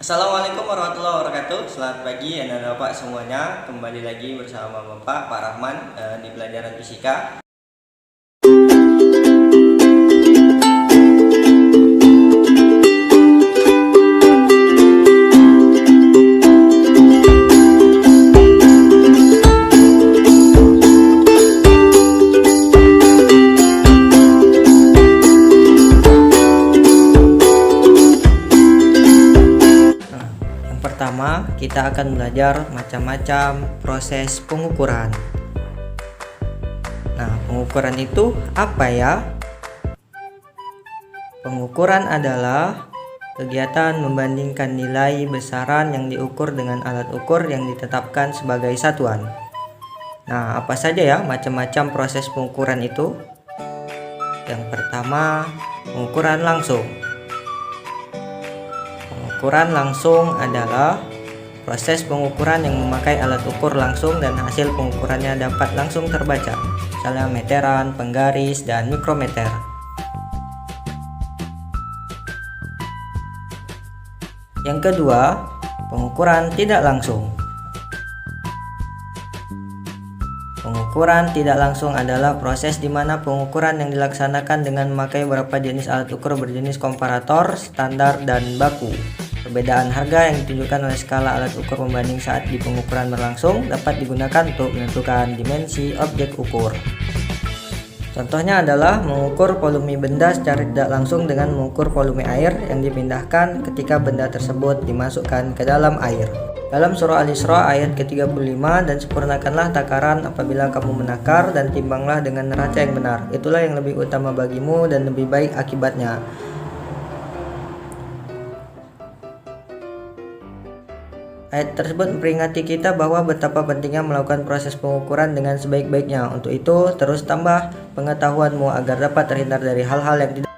Assalamualaikum warahmatullahi wabarakatuh. Selamat pagi anak-anak Bapak semuanya. Kembali lagi bersama Bapak Pak Rahman di pelajaran fisika. Pertama, kita akan belajar macam-macam proses pengukuran. Nah, pengukuran itu apa ya? Pengukuran adalah kegiatan membandingkan nilai besaran yang diukur dengan alat ukur yang ditetapkan sebagai satuan. Nah, apa saja ya macam-macam proses pengukuran itu? Yang pertama, pengukuran langsung. Pengukuran langsung adalah proses pengukuran yang memakai alat ukur langsung dan hasil pengukurannya dapat langsung terbaca, misalnya meteran, penggaris, dan mikrometer. Yang kedua, pengukuran tidak langsung. Pengukuran tidak langsung adalah proses di mana pengukuran yang dilaksanakan dengan memakai beberapa jenis alat ukur berjenis komparator, standar, dan baku. Perbedaan harga yang ditunjukkan oleh skala alat ukur pembanding saat di pengukuran berlangsung dapat digunakan untuk menentukan dimensi objek ukur. Contohnya adalah mengukur volume benda secara tidak langsung dengan mengukur volume air yang dipindahkan ketika benda tersebut dimasukkan ke dalam air. Dalam surah Al-Isra ayat ke-35, dan sempurnakanlah takaran apabila kamu menakar dan timbanglah dengan neraca yang benar. Itulah yang lebih utama bagimu dan lebih baik akibatnya. Ayat tersebut memperingati kita bahwa betapa pentingnya melakukan proses pengukuran dengan sebaik-baiknya. Untuk itu, terus tambah pengetahuanmu agar dapat terhindar dari hal-hal yang tidak.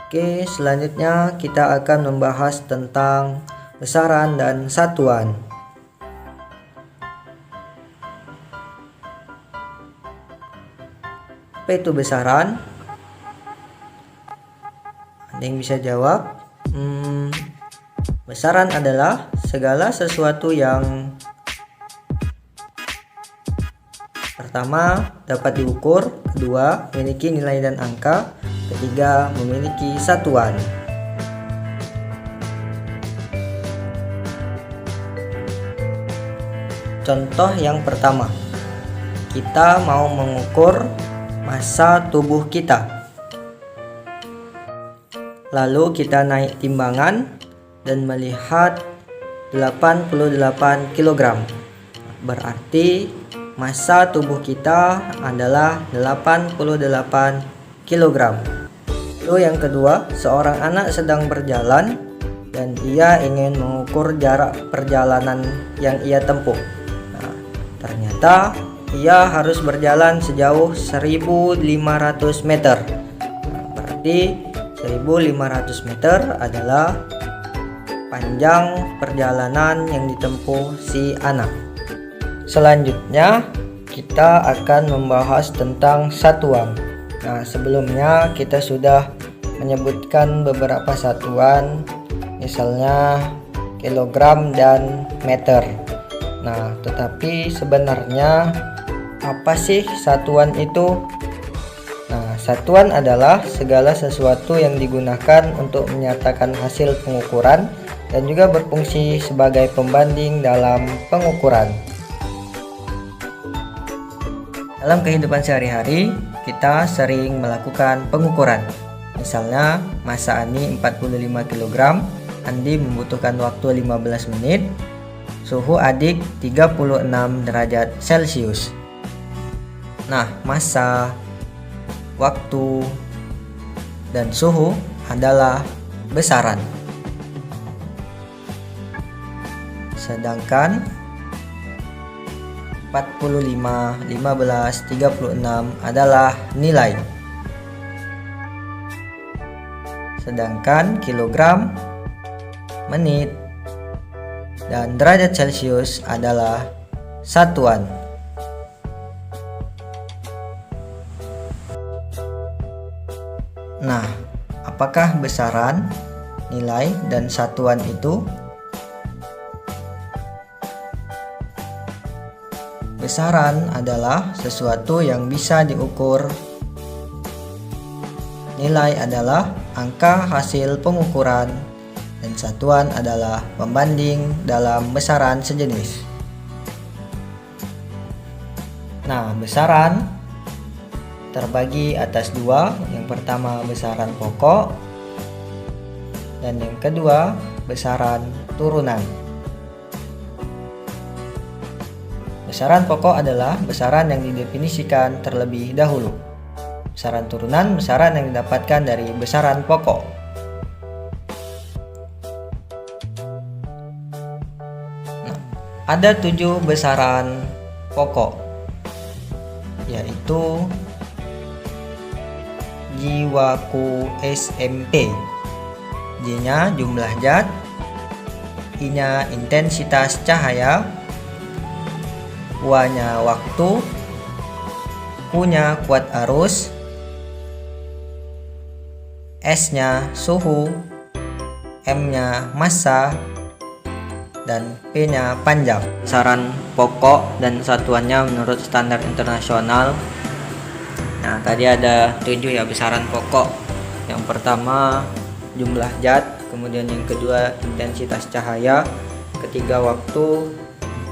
Oke, selanjutnya kita akan membahas tentang besaran dan satuan. Apa itu besaran? Ada yang bisa jawab? Besaran adalah segala sesuatu yang pertama dapat diukur, kedua memiliki nilai dan angka, ketiga memiliki satuan. Contoh yang pertama, kita mau mengukur massa tubuh kita. Lalu kita naik timbangan dan melihat 88 kg. Berarti massa tubuh kita adalah 88 kg. Lalu yang kedua, seorang anak sedang berjalan dan ia ingin mengukur jarak perjalanan yang ia tempuh. Nah, ternyata ia harus berjalan sejauh 1500 meter. Nah, berarti 1500 meter adalah panjang perjalanan yang ditempuh si anak. Selanjutnya kita akan membahas tentang satuan. Nah, sebelumnya kita sudah menyebutkan beberapa satuan, misalnya kilogram dan meter. Nah, tetapi sebenarnya apa sih satuan itu? Nah, satuan adalah segala sesuatu yang digunakan untuk menyatakan hasil pengukuran dan juga berfungsi sebagai pembanding dalam pengukuran. Dalam kehidupan sehari-hari, kita sering melakukan pengukuran. Misalnya, massa Ani 45 kg, Andi membutuhkan waktu 15 menit, suhu adik 36 derajat Celcius. Nah, massa, waktu, dan suhu adalah besaran. Sedangkan 45, 15, 36 adalah nilai. Sedangkan kilogram, menit, dan derajat Celcius adalah satuan. Nah, apakah besaran, nilai, dan satuan itu Besaran adalah sesuatu yang bisa diukur. Nilai adalah angka hasil pengukuran, dan satuan adalah pembanding dalam besaran sejenis. Nah, besaran terbagi atas dua. Yang pertama besaran pokok, dan yang kedua besaran turunan. Besaran pokok adalah besaran yang didefinisikan terlebih dahulu. Besaran turunan, besaran yang didapatkan dari besaran pokok. Nah, ada 7 besaran pokok, yaitu Jiwaku SMP. J-nya jumlah zat, I-nya intensitas cahaya, W-nya waktu, Q-nya kuat arus, S-nya suhu, M-nya massa, dan P-nya panjang. Besaran pokok dan satuannya menurut standar internasional. Nah, tadi ada 7 ya besaran pokok. Yang pertama jumlah zat, kemudian yang kedua intensitas cahaya, ketiga waktu,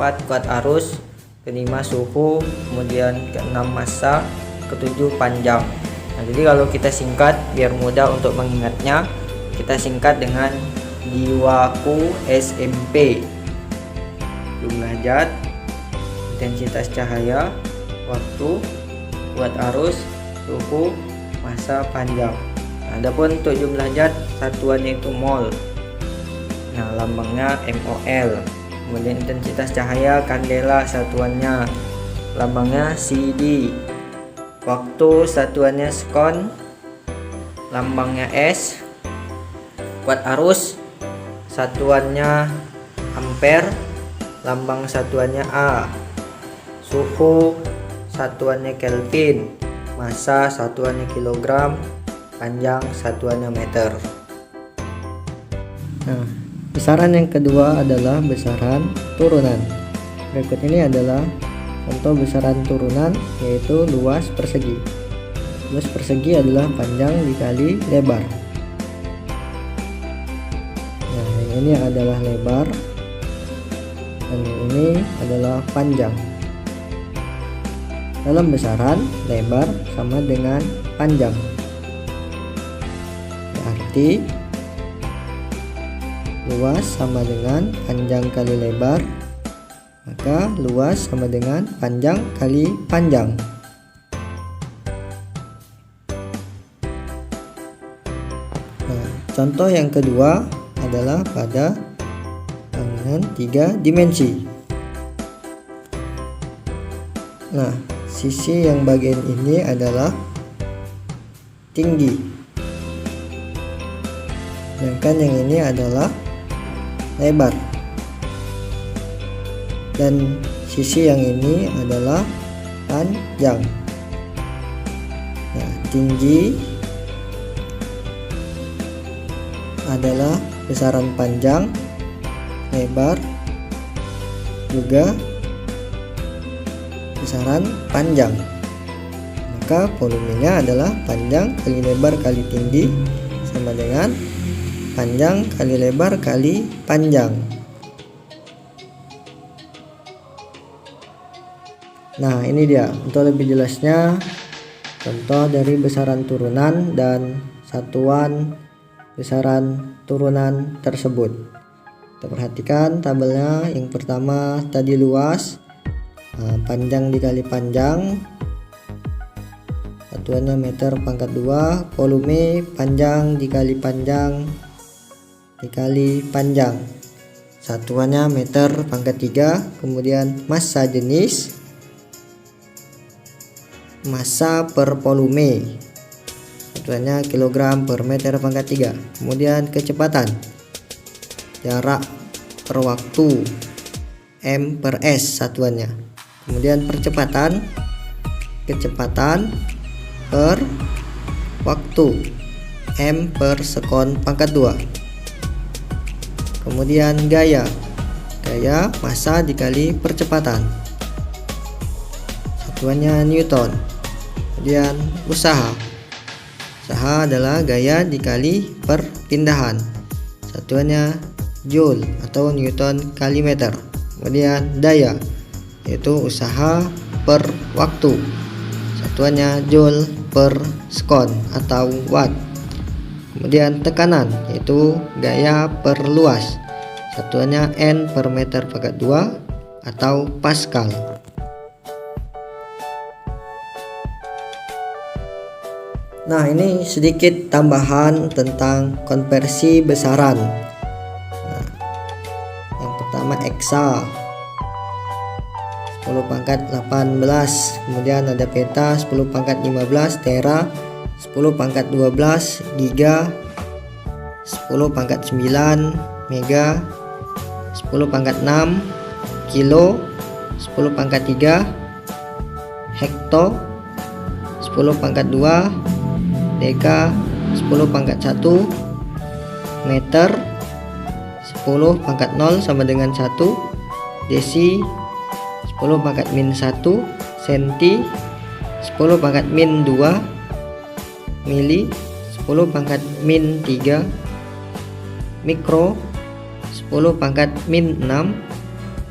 4 kuat arus, kelima suhu, kemudian keenam massa, ketujuh panjang. Nah, jadi kalau kita singkat biar mudah untuk mengingatnya, kita singkat dengan Jiwaku SMP. Jumlah zat, intensitas cahaya, waktu, kuat arus, suhu, massa, panjang. Nah, adapun untuk jumlah zat satuannya itu mol. Nah, lambangnya MOL. Kemudian intensitas cahaya kandela, satuannya lambangnya CD. Waktu satuannya sekon, lambangnya S. Kuat arus satuannya ampere, lambang satuannya A. Suhu satuannya Kelvin, massa satuannya kilogram, panjang satuannya meter. Nah, besaran yang kedua adalah besaran turunan. Berikut ini adalah contoh besaran turunan, yaitu luas persegi. Luas persegi adalah panjang dikali lebar. Nah, yang ini adalah lebar, dan yang ini adalah panjang. Dalam besaran, lebar sama dengan panjang. Berarti luas sama dengan panjang kali lebar, maka luas sama dengan panjang kali panjang. Nah, contoh yang kedua adalah pada bangunan 3 dimensi. Nah, sisi yang bagian ini adalah tinggi, sedangkan yang ini adalah lebar, dan sisi yang ini adalah panjang. Nah, tinggi adalah besaran panjang, lebar juga besaran panjang, maka volumenya adalah panjang kali lebar kali tinggi sama dengan panjang kali lebar kali panjang. Nah, ini dia untuk lebih jelasnya contoh dari besaran turunan dan satuan besaran turunan tersebut. Kita perhatikan tabelnya. Yang pertama tadi luas, panjang dikali panjang, satuannya meter pangkat 2, volume panjang dikali panjang dikali panjang, satuannya meter pangkat 3, kemudian massa jenis, massa per volume, satuannya kilogram per meter pangkat 3, kemudian kecepatan, jarak per waktu, m per s satuannya, kemudian percepatan, kecepatan per waktu, m per sekon pangkat 2. Kemudian gaya massa dikali percepatan. satuannya Newton. Kemudian usaha adalah gaya dikali perpindahan, satuannya Joule atau Newton kali meter. Kemudian daya, yaitu usaha per waktu, satuannya Joule per sekon atau watt. Kemudian tekanan, yaitu gaya per luas, satuannya N per meter pangkat 2 atau Pascal. Nah, ini sedikit tambahan tentang konversi besaran. Nah, yang pertama eksa 10 pangkat 18, kemudian ada peta 10 pangkat 15, tera 10 pangkat 12, giga 10 pangkat 9, mega 10 pangkat 6, kilo 10 pangkat 3, hekto 10 pangkat 2, deka 10 pangkat 1, meter 10 pangkat 0 sama dengan 1, desi 10 pangkat min 1, senti 10 pangkat min 2, mili 10 pangkat min 3, mikro 10 pangkat min 6,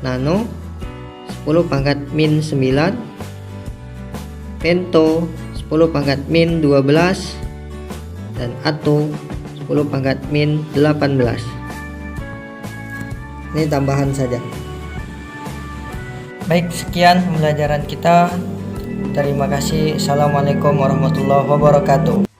nano 10 pangkat min 9, pento 10 pangkat min 12, dan ato 10 pangkat min 18. Ini tambahan saja. Baik, sekian pembelajaran kita. Terima kasih. Assalamualaikum warahmatullahi wabarakatuh.